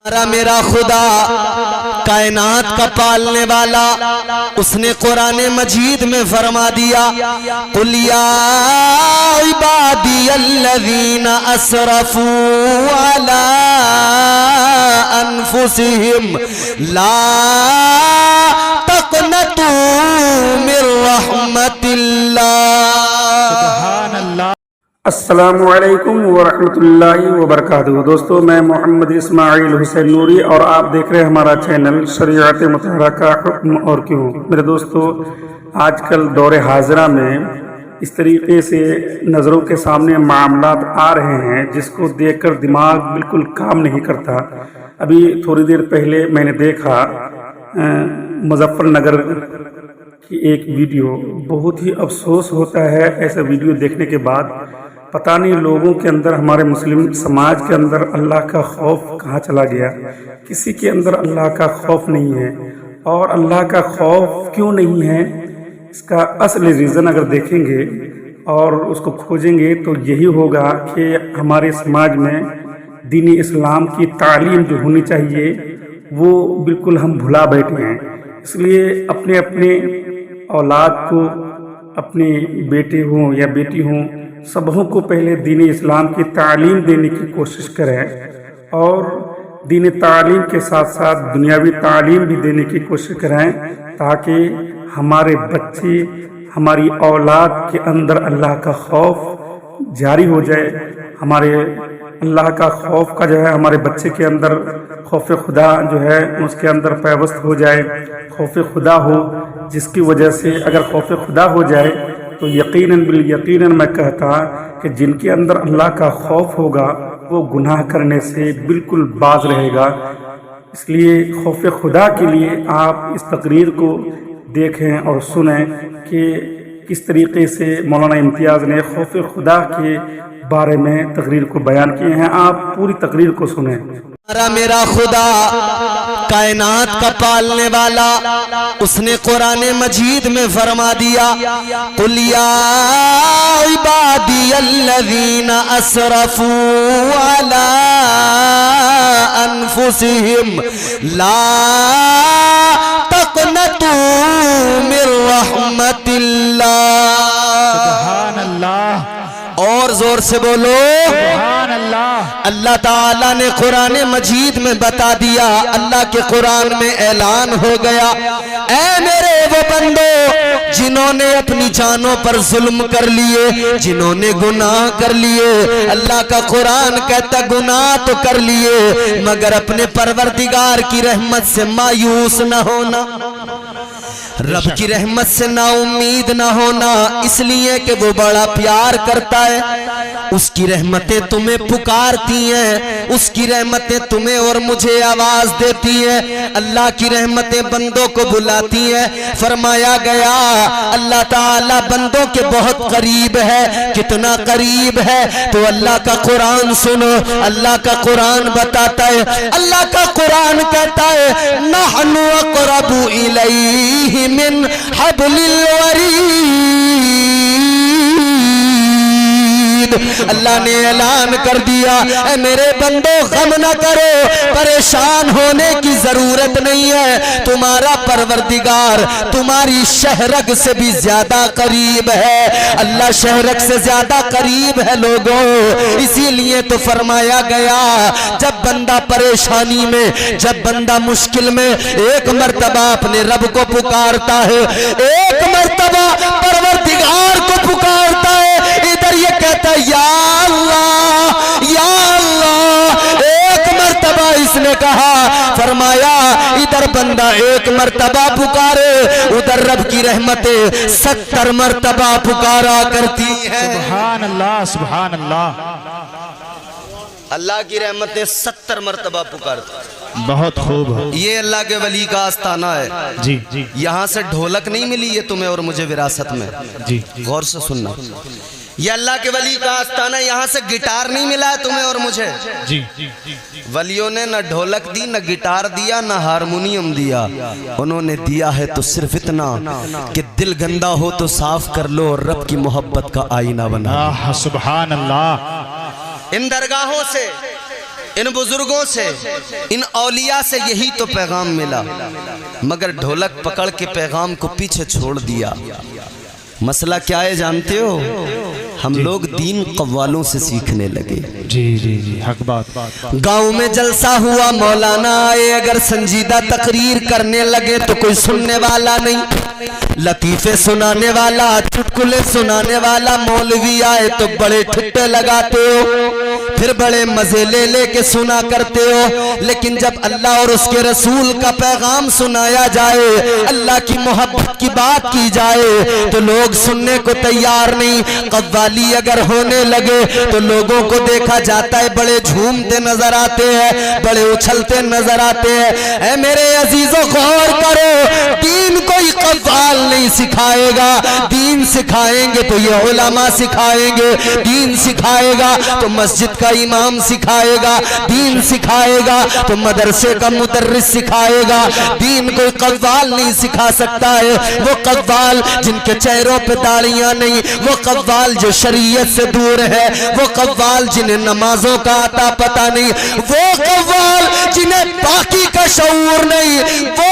میرا خدا کائنات کا پالنے والا، اس نے قرآن مجید میں فرما دیا قُلْ يَا عِبَادِيَ الَّذِينَ أَسْرَفُوا عَلَىٰ أَنفُسِهِمْ لَا تَقْنَطُوا مِن رَحْمَةِ اللَّهِ۔ السلام علیکم ورحمۃ اللہ وبرکاتہ۔ دوستو، میں محمد اسماعیل حسین نوری اور آپ دیکھ رہے ہیں ہمارا چینل شریعت مطہرہ کا حکم اور کیوں۔ میرے دوستو، آج کل دور حاضرہ میں اس طریقے سے نظروں کے سامنے معاملات آ رہے ہیں جس کو دیکھ کر دماغ بالکل کام نہیں کرتا۔ ابھی تھوڑی دیر پہلے میں نے دیکھا مظفر نگر کی ایک ویڈیو، بہت ہی افسوس ہوتا ہے ایسا ویڈیو دیکھنے کے بعد۔ پتہ نہیں لوگوں کے اندر، ہمارے مسلم سماج کے اندر اللہ کا خوف کہاں چلا گیا۔ کسی کے اندر اللہ کا خوف نہیں ہے، اور اللہ کا خوف کیوں نہیں ہے، اس کا اصل ریزن اگر دیکھیں گے اور اس کو کھوجیں گے تو یہی ہوگا کہ ہمارے سماج میں دین اسلام کی تعلیم جو ہونی چاہیے وہ بالکل ہم بھلا بیٹھے ہیں۔ اس لیے اپنے اولاد کو، اپنے بیٹے ہوں یا بیٹی ہوں، سبوں کو پہلے دین اسلام کی تعلیم دینے کی کوشش کریں، اور دین تعلیم کے ساتھ ساتھ دنیاوی تعلیم بھی دینے کی کوشش کریں، تاکہ ہمارے بچے، ہماری اولاد کے اندر اللہ کا خوف جاری ہو جائے۔ ہمارے اللہ کا خوف کا جو ہے ہمارے بچے کے اندر خوف خدا جو ہے اس کے اندر پیوست ہو جائے، خوف خدا ہو، جس کی وجہ سے اگر خوف خدا ہو جائے تو یقیناً بالیقیناً میں کہتا کہ جن کے اندر اللہ کا خوف ہوگا وہ گناہ کرنے سے بالکل باز رہے گا۔ اس لیے خوف خدا کے لیے آپ اس تقریر کو دیکھیں اور سنیں کہ کس طریقے سے مولانا امتیاز نے خوف خدا کے بارے میں تقریر کو بیان کیے ہیں۔ آپ پوری تقریر کو سنیں۔ میرا خدا کائنات کا پالنے والا، اس نے قرآن مجید میں فرما دیا قُلْ يَا عِبَادِيَ الَّذِينَ أَسْرَفُوا عَلَىٰ أَنفُسِهِمْ لَا تَقْنَطُوا مِن رَحْمَةِ اللَّهِ۔ سبحان اللہ، اور زور سے بولو سبحان اللہ۔ اللہ تعالیٰ نے قرآن مجید میں بتا دیا، اللہ کے قرآن میں اعلان ہو گیا، اے میرے وہ بندو جنہوں نے اپنی جانوں پر ظلم کر لیے، جنہوں نے گناہ کر لیے۔ اللہ کا قرآن کہتا گناہ تو کر لیے مگر اپنے پروردگار کی رحمت سے مایوس نہ ہونا، رب کی رحمت سے نا امید نہ ہونا، اس لیے کہ وہ بڑا پیار کرتا ہے۔ اس کی رحمتیں تمہیں پکارتی ہیں، اس کی رحمتیں تمہیں اور مجھے آواز دیتی ہیں، اللہ کی رحمتیں بندوں کو بلاتی ہیں۔ فرمایا گیا اللہ تعالیٰ بندوں کے بہت قریب ہے۔ کتنا قریب ہے تو اللہ کا قرآن سنو، اللہ کا قرآن بتاتا ہے، اللہ کا قرآن کہتا ہے نحن اقرب الیہ من حبل الورید۔ اللہ نے اعلان کر دیا اے میرے بندو غم نہ کرو، پریشان ہونے کی ضرورت نہیں ہے، تمہارا پروردگار تمہاری شہرگ سے بھی زیادہ قریب ہے۔ اللہ شہرگ سے زیادہ قریب ہے لوگوں، اسی لیے تو فرمایا گیا جب بندہ پریشانی میں، جب بندہ مشکل میں ایک مرتبہ اپنے رب کو پکارتا ہے، ایک مرتبہ پروردگار کو پکارتا ہے، ادھر یہ کہتا ہے یا اللہ یا اللہ۔ ایک مرتبہ اس نے کہا، فرمایا ادھر بندہ ایک مرتبہ پکارے، ادھر رب کی رحمتیں 70 مرتبہ پکارا کرتی ہیں۔ سبحان اللہ سبحان اللہ۔ اللہ کی رحمتیں 70 مرتبہ پکارتی ہیں۔ بہت خوب ہے، یہ اللہ کے ولی کا آستانہ ہے۔ جی جی یہاں سے ڈھولک نہیں ملی یہ تمہیں اور مجھے وراثت میں، جی، غور سے سننا۔ یہ اللہ کے ولی کا آستانہ، یہاں سے گٹار نہیں ملا ہے تمہیں اور مجھے۔ جی جی جی، ولیوں نے نہ ڈھولک دی، نہ گٹار دیا، نہ ہارمونیم دیا، انہوں نے دیا ہے تو صرف اتنا کہ دل گندا ہو تو صاف کر لو اور رب کی محبت کا آئینہ بنا۔ سبحان اللہ۔ ان درگاہوں سے ان بزرگوں سے، ان اولیاء سے یہی تو پیغام ملا، مگر ڈھولک پکڑ کے پیغام کو پیچھے چھوڑ دیا۔ مسئلہ کیا ہے جانتے ہو؟ ہم لوگ دین قوالوں سے سیکھنے لگے۔ جی جی جی حق بات۔ گاؤں میں جلسہ ہوا، مولانا آئے، اگر سنجیدہ تقریر کرنے لگے تو کوئی سننے والا نہیں، لطیفے سنانے والا، چٹکلے سنانے والا مولوی آئے تو بڑے ٹھٹے لگاتے ہو، پھر بڑے مزے لے لے کے سنا کرتے ہو۔ لیکن جب اللہ اور اس کے رسول کا پیغام سنایا جائے، اللہ کی محبت کی بات کی جائے تو لوگ سننے کو تیار نہیں۔ قوالی اگر ہونے لگے تو لوگوں کو دیکھا جاتا ہے بڑے جھومتے نظر آتے ہیں، بڑے اچھلتے نظر آتے ہیں۔ اے میرے عزیزو غور کرو، دین کوئی قوال نہیں سکھائے گا، دین سکھائیں گے تو یہ علماء سکھائیں گے، دین سکھائے گا تو مسجد کا امام سکھائے گا، دین سکھائے گا تو مدرسے کا مدرس سکھائے گا۔ دین کوئی قوال نہیں سکھا سکتا ہے، وہ قوال جن کے چہروں پہ داڑیاں نہیں، وہ قوال جو شریعت سے دور ہے، وہ قوال جنہیں نمازوں کا آتا پتہ نہیں، وہ قوال جنہیں باقی کا شعور نہیں، وہ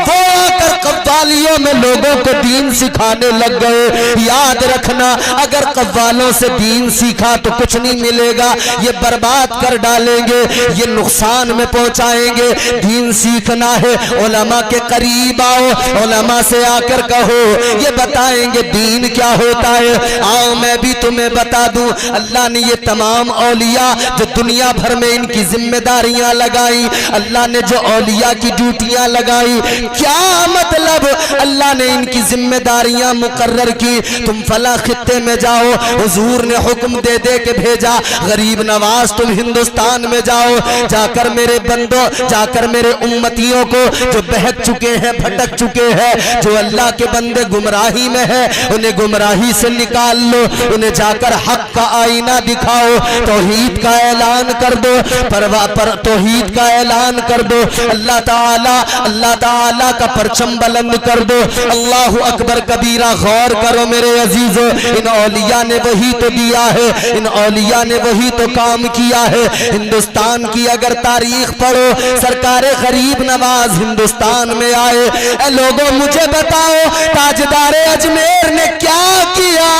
آ کر قوالیوں میں لوگوں کو دین سکھانے لگ گئے۔ یاد رکھنا، اگر قوالوں سے دین سیکھا تو کچھ نہیں ملے گا، یہ برباد کر ڈالیں گے، یہ نقصان میں پہنچائیں گے۔ دین سیکھنا ہے، علماء کے قریب آؤ، علماء سے آ کر کہو، یہ بتائیں گے دین کیا ہوتا ہے۔ آؤ میں بھی تمہیں بتا دوں، اللہ نے یہ تمام اولیاء جو دنیا بھر میں ان کی ذمہ داریاں لگائیں، اللہ نے جو اولیاء کی ڈیوٹیاں لگائیں، کیا مطلب؟ اللہ نے ان کی ذمہ داریاں مقرر کی، تم فلاں خطے میں جاؤ، حضور نے حکم دے دے کے بھیجا، غریب نواز تم ہندوستان میں جاؤ، جا کر میرے بندوں، جا کر میرے امتیوں کو جو بہک چکے ہیں، بھٹک چکے ہیں، جو اللہ کے بندے گمراہی میں ہیں، انہیں گمراہی سے نکال لو، انہیں جا کر حق کا آئینہ دکھاؤ، توحید کا اعلان کر دو، پر توحید کا اعلان کر دو، اللہ تعالیٰ کا پرچم بلند کر دو۔ اللہ اکبر کبیرہ۔ غور کرو میرے عزیزو، ان اولیاء نے وہی تو دیا ہے، ان اولیاء نے وہی تو کام کیا ہے۔ ہندوستان کی اگر تاریخ پڑھو، سرکار غریب نواز ہندوستان میں آئے، اے لوگوں مجھے بتاؤ تاجدار اجمیر نے کیا کیا؟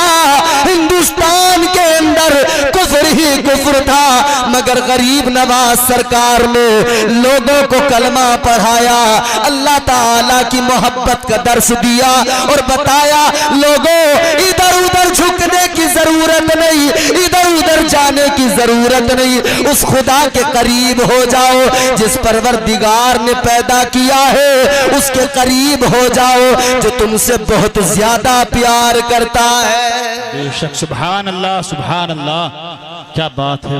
ہندوستان کے اندر کفر ہی کفر تھا، مگر غریب نواز سرکار نے لوگوں کو کلمہ پڑھایا، اللہ تعالیٰ کی محبت کا درس دیا اور بتایا لوگوں ادھر ادھر جھکنے کی ضرورت نہیں، ادھر ادھر جانے کی ضرورت نہیں، اس خدا کے قریب ہو جاؤ جس پروردگار نے پیدا کیا ہے، اس کے قریب ہو جاؤ جو تم سے بہت زیادہ پیار کرتا ہے۔ بے شک، سبحان اللہ سبحان اللہ، کیا بات ہے۔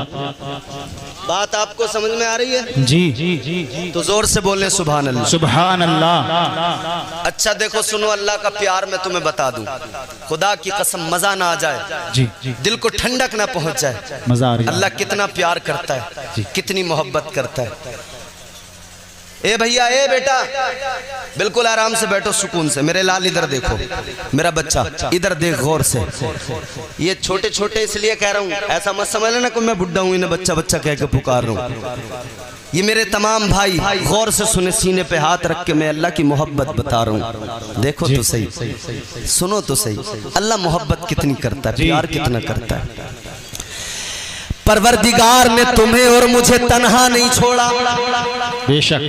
بات آپ کو سمجھ میں آ رہی ہے؟ جی جی جی جی، تو زور سے بولیں سبحان اللہ۔ سبحان اللہ۔ اچھا دیکھو سنو، اللہ کا پیار میں تمہیں بتا دوں، خدا کی قسم مزہ نہ آ جائے، جی جی، دل کو ٹھنڈک نہ پہنچ جائے، مزہ آ رہی ہے۔ اللہ کتنا پیار کرتا ہے، کتنی محبت کرتا ہے۔ اے بھیا، اے بیٹا، بالکل آرام سے بیٹھو، سکون سے۔ میرے لال ادھر دیکھو، میرا بچہ ادھر دیکھ غور سے۔ یہ چھوٹے چھوٹے اس لیے کہہ رہا ہوں، ایسا مت سمجھ لینا کہ میں بڈھا ہوں انہیں بچہ بچہ کہہ کے پکار رہا ہوں۔ یہ میرے تمام بھائی غور سے سنے، سینے پہ ہاتھ رکھ کے میں اللہ کی محبت بتا رہا ہوں۔ دیکھو تو صحیح، سنو تو صحیح، اللہ محبت کتنی کرتا ہے، پیار کتنا کرتا ہے۔ پروردگار نے تمہیں اور مجھے تنہا نہیں چھوڑا، بے شک،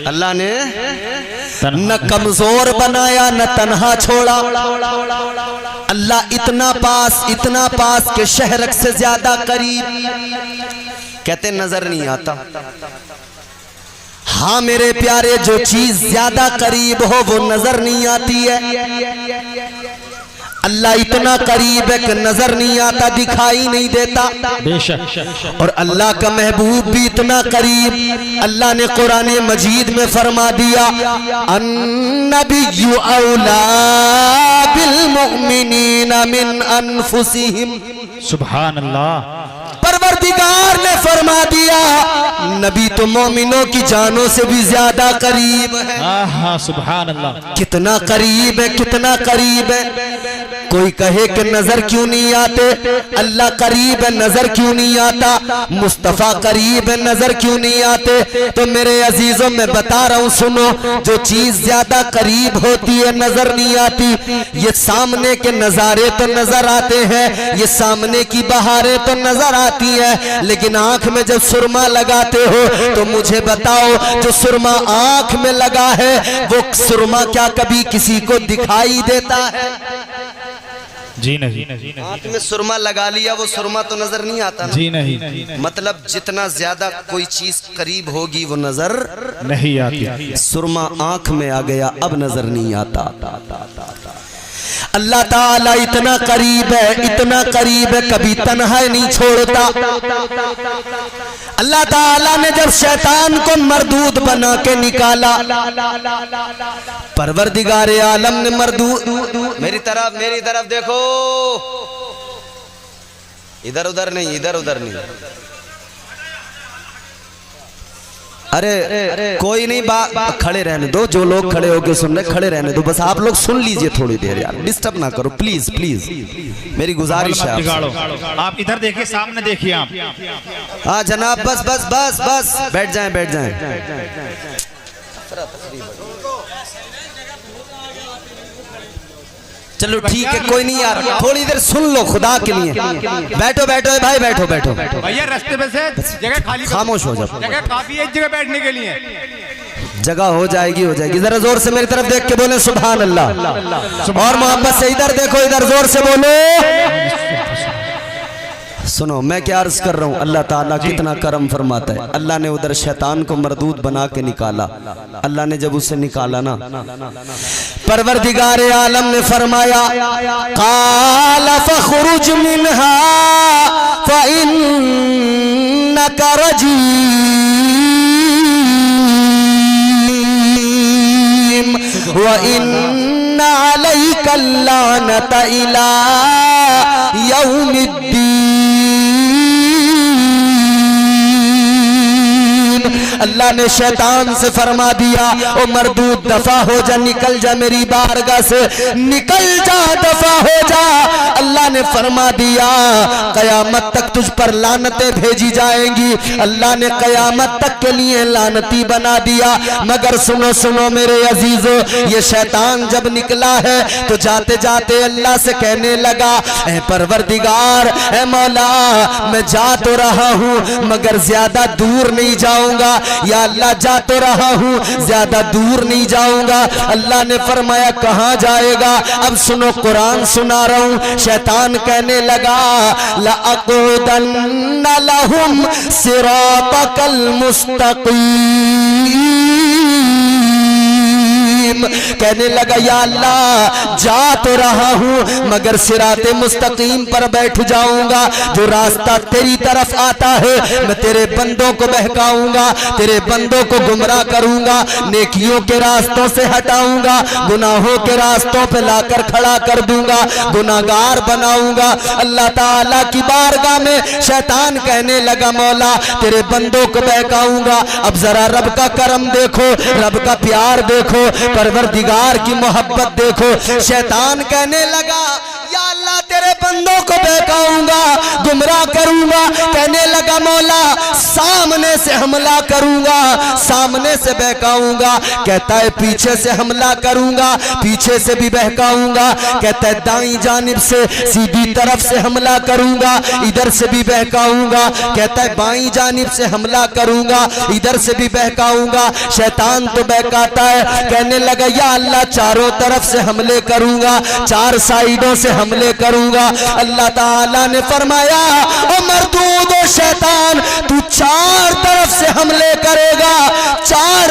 اللہ نے نہ کمزور بنایا نہ تنہا چھوڑا۔ اللہ اتنا پاس کہ شہرک سے زیادہ قریب، کہتے نظر نہیں آتا۔ ہاں میرے پیارے، جو چیز زیادہ قریب ہو وہ نظر نہیں آتی ہے۔ اللہ اتنا قریب ہے کہ نظر نہیں آتا، دکھائی نہیں دیتا۔ بے شک، اور اللہ کا محبوب بھی اتنا قریب، اللہ نے قرآن مجید میں فرما دیا، النبی اولا بالمؤمنین من انفسہم۔ سبحان اللہ۔ پروردگار نے فرما دیا نبی تو مومنوں کی جانوں سے بھی زیادہ قریب ہے. سبحان اللہ. کتنا قریب ہے, کتنا قریب ہے. کوئی کہے کہ نظر کیوں نہیں آتے, اللہ قریب ہے نظر کیوں نہیں آتا, مصطفیٰ قریب ہے نظر کیوں نہیں آتے. تو میرے عزیزوں میں بتا رہا ہوں سنو, جو چیز زیادہ قریب ہوتی ہے نظر نہیں آتی. یہ سامنے کے نظارے تو نظر آتے ہیں, یہ سامنے کی بہاریں تو نظر آتی ہیں, لیکن آنکھ میں جب سرما لگاتے ہو تو مجھے بتاؤ, جو سرما آنکھ میں لگا ہے وہ سرما کیا کبھی کسی کو دکھائی دیتا ہے؟ جی نہیں. آنکھ میں سرما لگا لیا, وہ سرما تو نظر نہیں آتا نا. جی نہیں. مطلب جتنا زیادہ کوئی چیز قریب ہوگی وہ نظر نہیں آتی. سرما آنکھ میں آ گیا, اب نظر نہیں آتا. اللہ تعالیٰ اتنا قریب ہے, اتنا قریب ہے, کبھی تنہا نہیں چھوڑتا. اللہ تعالیٰ نے جب شیطان کو مردود بنا کے نکالا, پروردگار عالم نے مردود, میری طرف دیکھو, ادھر ادھر نہیں, ادھر ادھر نہیں. ارے کوئی نہیں, کھڑے رہنے دو, جو لوگ کھڑے ہو کے سن رہے کھڑے رہنے دو, بس آپ لوگ سن لیجئے تھوڑی دیر یار, ڈسٹرب نہ کرو پلیز پلیز, میری گزارش ہے آپ ادھر دیکھیں, سامنے دیکھیں آپ. ہاں جناب, بس بس بس بس, بیٹھ جائیں بیٹھ جائیں. چلو ٹھیک ہے, کوئی نہیں یار, تھوڑی دیر سن لو خدا کے لیے. بیٹھو بیٹھو بھائی, بیٹھو بیٹھو, بھیا رستے میں سے جگہ خالی, خاموش ہو جاؤ, جگہ کافی ہے ایک جگہ بیٹھنے کے لیے. جگہ ہو جائے گی, ہو جائے گی. ذرا زور سے میری طرف دیکھ کے بولیں سبحان اللہ, اور محبت سے ادھر دیکھو, ادھر زور سے بولو. سنو میں کیا عرض کر رہا ہوں, اللہ تعالیٰ کتنا کرم فرماتا ہے. اللہ نے ادھر شیطان کو مردود بنا کے نکالا. اللہ نے جب اسے نکالا نا, پروردگار عالم نے فرمایا قال فخرج منها فإنك رجيم وإن عليك اللعنة إلى يوم الدين. اللہ نے شیطان سے فرما دیا, او مردود دفع ہو جا, نکل جا میری بارگاہ سے, نکل جا, دفع ہو جا. اللہ نے فرما دیا قیامت تک تجھ پر لعنتیں بھیجی جائیں گی. اللہ نے قیامت تک کے لیے لعنتی بنا دیا. مگر سنو سنو میرے عزیزو, یہ شیطان جب نکلا ہے تو جاتے جاتے اللہ سے کہنے لگا, اے پروردگار, اے مولا, میں جا تو رہا ہوں مگر زیادہ دور نہیں جاؤں گا. یا اللہ جا تو رہا ہوں زیادہ دور نہیں جاؤں گا. اللہ نے فرمایا کہاں جائے گا؟ اب سنو قرآن سنا رہا ہوں. شیطان کہنے لگا لَأَقْعُدَنَّ لَهُمْ صِرَاطَكَ الْمُسْتَقِيمِ, کہنے لگا یا اللہ جا تو رہا ہوں مگر صراط مستقیم پر بیٹھ جاؤں گا. جو راستہ تیری طرف آتا ہے میں تیرے بندوں کو بہکاؤں گا, تیرے بندوں کو گمراہ کروں گا, نیکیوں کے راستوں سے ہٹاؤں گا, گناہوں کے راستوں پہ لا کر کھڑا کر دوں گا, گناہگار بناؤں گا. اللہ تعالیٰ کی بارگاہ میں شیطان کہنے لگا مولا تیرے بندوں کو بہکاؤں گا. اب ذرا رب کا کرم دیکھو, رب کا پیار دیکھو, پروردگار کی محبت دیکھو. شیطان کہنے لگا یا اللہ تیرے بندوں کو بہکاؤں گا, گمراہ کروں گا. کہنے لگا مولا سامنے سے حملہ کروں گا, سامنے سے بہکاؤں گا. کہتا ہے پیچھے سے حملہ کروں گا, پیچھے سے بھی بہکاؤں گا. کہتا ہے دائیں جانب سے سیدھی طرف سے حملہ کروں گا, ادھر سے بھی بہکاؤں گا. کہتا ہے بائیں جانب سے حملہ کروں گا, ادھر سے بھی بہکاؤں گا. شیطان تو بہکاتا ہے. کہنے لگا یا اللہ چاروں طرف سے حملے کروں گا, چار سائیڈوں سے حملے کروں گا. اللہ تعالیٰ نے فرمایا او مردود و شیطان, تو چار طرف سے حملے کرے گا, چار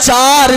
4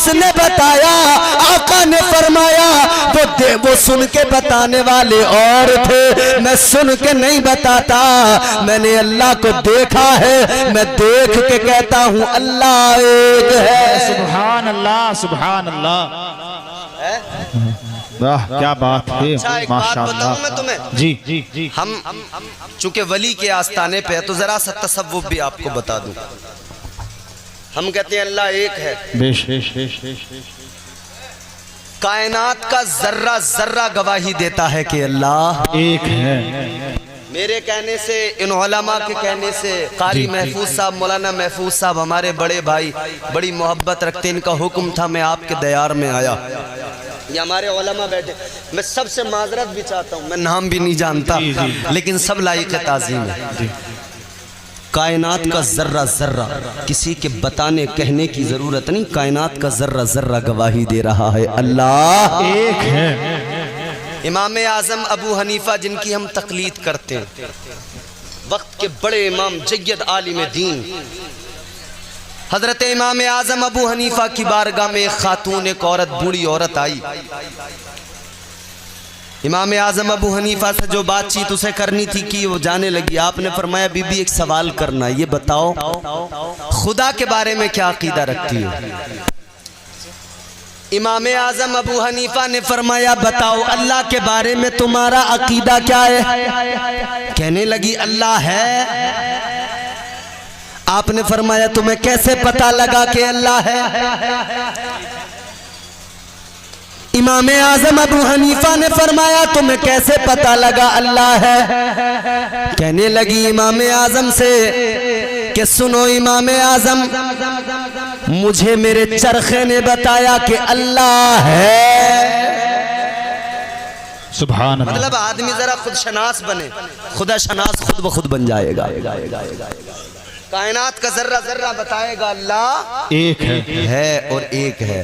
کس نے بتایا؟ آقا نے فرمایا وہ سن کے بتانے والے اور تھے، میں سن کے نہیں بتاتا، میں نے اللہ کو دیکھا ہے، میں دیکھ کے کہتا ہوں اللہ ایک ہے۔ سبحان اللہ سبحان اللہ، واہ کیا بات ہے، اچھا ایک بات ماشاء بتاؤں میں اللہ۔ تمہیں، جی جی جی، ہم چونکہ ولی کے آستانے پہ ہے تو ذرا سا تصوف بھی آپ کو بتا دوں۔ ہم کہتے ہیں اللہ ایک ہے، بے شک، کائنات کا ذرہ ذرہ گواہی دیتا ہے کہ اللہ ایک ہے۔ میرے کہنے سے، ان علماء کے کہنے سے، قاری محفوظ صاحب، مولانا محفوظ صاحب ہمارے بڑے بھائی، بڑی محبت رکھتے، ان کا حکم تھا میں آپ کے دیار میں آیا، یہ ہمارے علماء بیٹھے، میں سب سے معذرت بھی چاہتا ہوں، میں نام بھی نہیں جانتا لیکن سب لائق تعظیم ہے۔ کائنات کا ذرہ ذرہ، کسی کے بتانے کہنے کی ضرورت نہیں، کائنات کا ذرہ ذرہ گواہی دے رہا ہے اللہ ایک ہے۔ امام اعظم ابو حنیفہ جن کی ہم تقلید کرتے ہیں، وقت کے بڑے امام، جید عالم دین، حضرت امام اعظم ابو حنیفہ کی بارگاہ میں ایک خاتون، ایک عورت، بوڑھی عورت آئی، امام اعظم ابو حنیفہ سے جو بات چیت اسے کرنی تھی کی وہ جانے لگی۔ آپ نے فرمایا بی بی ایک سوال کرنا، یہ بتاؤ خدا کے بارے میں کیا عقیدہ رکھتی ہو؟ امام اعظم ابو حنیفہ نے فرمایا بتاؤ اللہ کے بارے میں تمہارا عقیدہ کیا ہے؟ کہنے لگی اللہ ہے۔ آپ نے فرمایا تمہیں کیسے پتا لگا کہ اللہ ہے؟ امام اعظم ابو حنیفہ نے فرمایا تمہیں کیسے پتا لگا اللہ ہے؟ کہنے لگی امام اعظم سے کہ سنو امام اعظم، مجھے میرے چرخے نے بتایا کہ اللہ ہے۔ سبحان اللہ، مطلب آدمی ذرا خود شناس بنے، خدا شناس خود بخود بن جائے گا، کائنات کا ذرہ ذرہ بتائے گا اللہ ایک ہے اور ایک ہے۔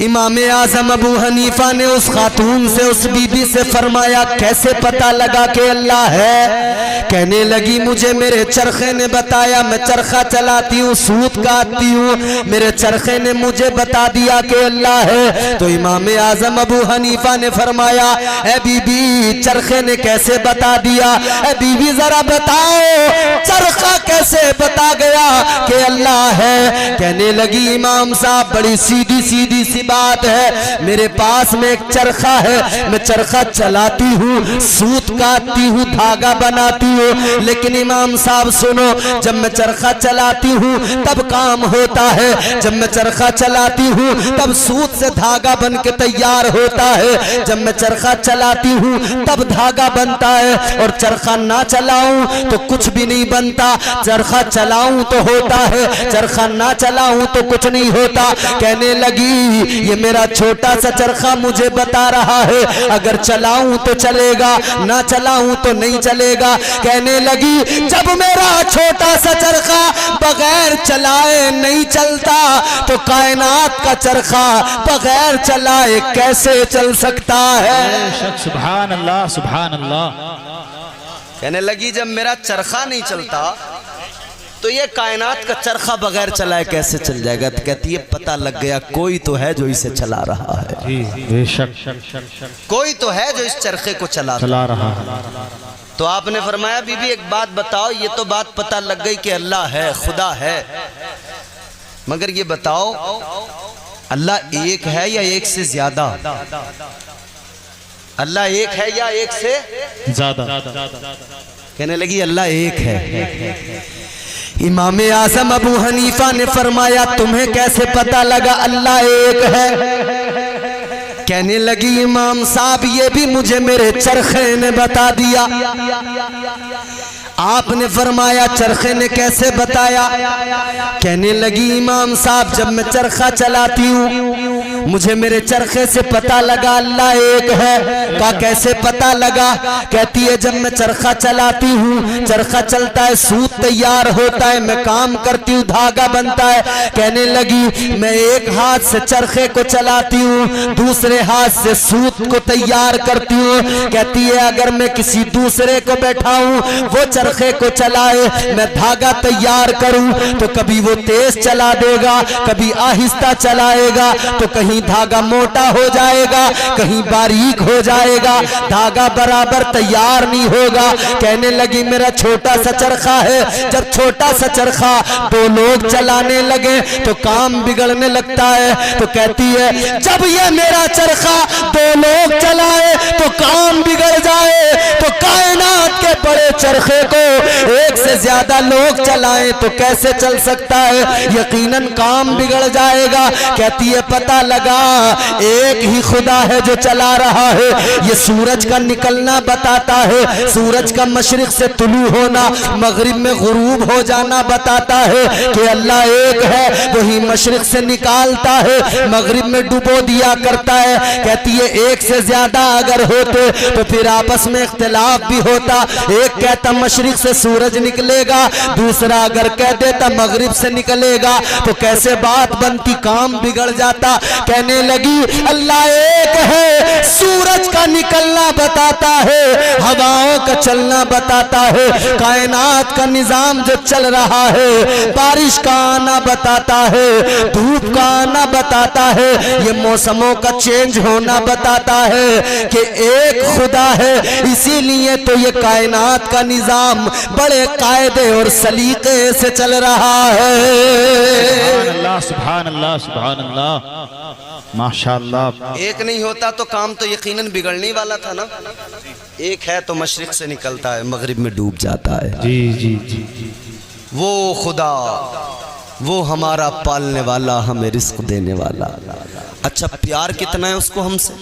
امام اعظم ابو حنیفہ نے اس خاتون سے، اس بی بی سے فرمایا کیسے پتا لگا کہ اللہ ہے؟ کہنے لگی مجھے میرے چرخے نے بتایا، میں چرخہ چلاتی ہوں، سوت کاٹتی ہوں، میرے چرخے نے مجھے بتا دیا کہ اللہ ہے۔ تو امام اعظم ابو حنیفہ نے فرمایا اے بی بی چرخے نے کیسے بتا دیا؟ اے بی بی ذرا بتاؤ چرخہ کیسے بتا گیا کہ اللہ ہے؟ کہنے لگی امام صاحب بڑی سیدھی سیدھی سی بات ہے، میرے پاس میں ایک چرخہ ہے، میں چرخہ چلاتی ہوں، سوت کاٹتی ہوں، دھاگا بناتی ہوں، لیکن امام صاحب سنو، جب میں چرخہ چلاتی ہوں تب کام ہوتا ہے، جب میں چرخہ چلاتی ہوں تب سوت سے دھاگا بن کے تیار ہوتا ہے، جب میں چرخہ چلاتی ہوں تب دھاگا بنتا ہے، اور چرخہ نہ چلاؤں تو کچھ بھی نہیں بنتا، چرخہ چلاؤں تو ہوتا ہے، چرخہ نہ چلاؤں تو کچھ نہیں ہوتا۔ کہنے لگی یہ میرا چھوٹا سا چرخہ مجھے بتا رہا ہے اگر چلاؤں تو چلے گا، نہ چلاؤں تو نہیں چلے گا۔ کہنے لگی جب میرا چھوٹا سا چرخہ بغیر چلائے نہیں چلتا تو کائنات کا چرخہ بغیر چلائے کیسے چل سکتا ہے؟ سبحان اللہ سبحان اللہ۔ کہنے لگی جب میرا چرخہ نہیں چلتا تو یہ کائنات کا چرخہ بغیر چلائے کیسے چل جائے گا؟ کہتی ہے پتہ لگ گیا کوئی تو ہے جو اسے چلا رہا ہے، بے شک، کوئی تو ہے جو اس چرخے کو چلا رہا ہے۔ تو آپ نے فرمایا بی بی ایک بات بتاؤ، یہ تو بات پتہ لگ گئی کہ اللہ ہے، خدا ہے، مگر یہ بتاؤ اللہ ایک ہے یا ایک سے زیادہ؟ اللہ ایک ہے یا ایک سے زیادہ؟ کہنے لگی اللہ ایک ہے۔ امام اعظم ابو حنیفہ نے فرمایا تمہیں کیسے پتا لگا اللہ ایک ہے؟ کہنے لگی امام صاحب یہ بھی مجھے میرے چرخے نے بتا دیا۔ آپ نے فرمایا چرخے نے کیسے بتایا؟ کہنے لگی امام صاحب جب میں چرخہ چلاتی ہوں مجھے میرے چرخے سے پتہ لگا اللہ ایک ہے۔ کہا کیسے پتہ لگا؟ کہتی ہے جب میں چرخہ چلاتی ہوں، چرخہ چلتا ہے، سوت تیار ہوتا ہے، میں کام کرتی ہوں، دھاگا بنتا ہے۔ کہنے لگی میں ایک ہاتھ سے چرخے کو چلاتی ہوں، دوسرے ہاتھ سے سوت کو تیار کرتی ہوں۔ کہتی ہے اگر میں کسی دوسرے کو بیٹھاؤں وہ چرخے کو چلائے، میں دھاگا تیار کروں تو کبھی وہ تیز چلا دے گا، کبھی آہستہ چلائے گا، تو کہیں دھاگا موٹا ہو جائے گا، کہیں باریک ہو جائے گا، دھاگا برابر تیار نہیں ہوگا۔ کہنے لگی میرا چھوٹا سا چرخہ ہے، جب چھوٹا سا چرخہ دو لوگ چلانے لگے تو کام بگڑنے لگتا ہے۔ تو کہتی ہے جب یہ میرا چرخہ دو لوگ چلائے تو کام بگڑ جائے، تو کائنات کے بڑے چرخے کو ایک سے زیادہ لوگ چلائیں تو کیسے چل سکتا ہے؟ یقیناً کام بگڑ جائے گا۔ کہتی ہے پتہ لگا ایک ہی خدا ہے جو چلا رہا ہے۔ یہ سورج کا نکلنا بتاتا ہے، سورج کا مشرق سے طلوع ہونا، مغرب میں غروب ہو جانا بتاتا ہے کہ اللہ ایک ہے، وہی مشرق سے نکالتا ہے، مغرب میں ڈبو دیا کرتا ہے۔ کہتی ہے ایک سے زیادہ اگر ہوتے تو پھر آپس میں اختلاف بھی ہوتا، ایک کہتا مشرق سے سورج نکلے گا، دوسرا اگر کہہ دیتا مغرب سے نکلے گا تو کیسے بات بنتی، کام بگڑ جاتا۔ کہنے لگی اللہ ایک ہے، سورج کا نکلنا بتاتا ہے، ہواؤں کا چلنا بتاتا ہے، کائنات کا نظام جو چل رہا ہے، بارش کا آنا بتاتا ہے، دھوپ کا آنا بتاتا ہے، یہ موسموں کا چینج ہونا بتاتا ہے کہ ایک خدا ہے۔ اسی لیے تو یہ کائنات کا نظام بڑے قاعدے اور سلیقے سے چل رہا ہے۔ سبحان اللہ سبحان اللہ ماشاءاللہ۔ ایک نہیں ہوتا تو کام تو یقیناً بگڑنے والا تھا نا۔ ایک ہے تو مشرق سے نکلتا ہے، مغرب میں ڈوب جاتا ہے۔ جی جی جی جی وہ خدا، وہ ہمارا پالنے والا، ہمیں رزق دینے والا۔ اچھا پیار کتنا ہے اس کو ہم سے،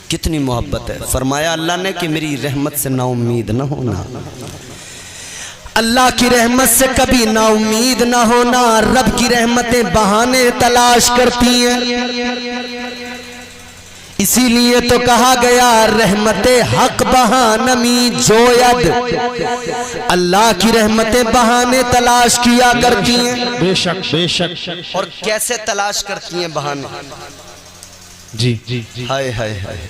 کتنی محبت ہے۔ فرمایا اللہ نے کہ میری رحمت سے نا امید نہ ہونا، اللہ کی رحمت سے کبھی نا امید نہ ہونا۔ رب کی رحمتیں بہانے تلاش کرتی ہیں، اسی لیے تو کہا گیا رحمت حق بہانمی جوید، اللہ کی رحمتیں بہانے تلاش کیا کرتی ہیں۔ بے شک بے شک۔ اور کیسے تلاش کرتی ہیں بہانے؟ جی جی جی ہائے ہائے ہائے،